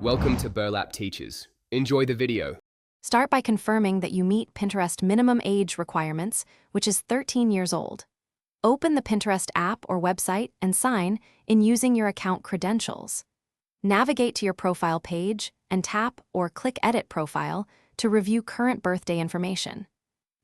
Welcome to Burlap Teachers. Enjoy the video. Start by confirming that you meet Pinterest minimum age requirements, which is 13 years old. Open the Pinterest app or website and sign in using your account credentials. Navigate to your profile page and tap or click Edit Profile to review current birthday information.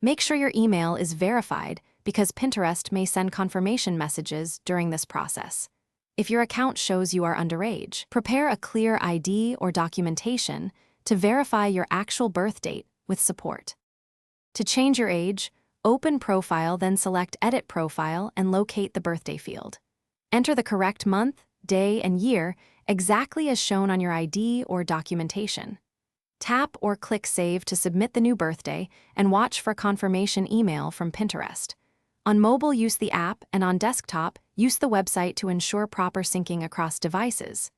Make sure your email is verified because Pinterest may send confirmation messages during this process. If your account shows you are underage, prepare a clear ID or documentation to verify your actual birth date with support. To change your age, open Profile, then select Edit Profile and locate the birthday field. Enter the correct month, day, and year exactly as shown on your ID or documentation. Tap or click Save to submit the new birthday and watch for confirmation email from Pinterest. On mobile, use the app, and on desktop, use the website to ensure proper syncing across devices.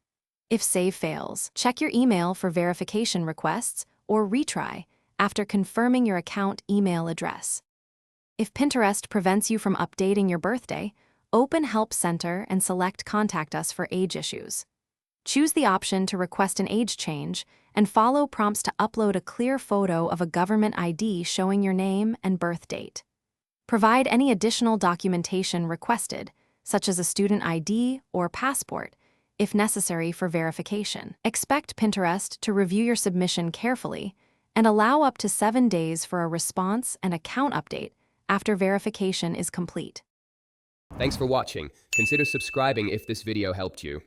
If save fails, check your email for verification requests or retry after confirming your account email address. If Pinterest prevents you from updating your birthday, open Help Center and select Contact Us for age issues. Choose the option to request an age change and follow prompts to upload a clear photo of a government ID showing your name and birth date. Provide any additional documentation requested, such as a student ID or passport, if necessary for verification. Expect Pinterest to review your submission carefully and allow up to 7 days for a response and account update after verification is complete. Thanks for watching. Consider subscribing if this video helped you.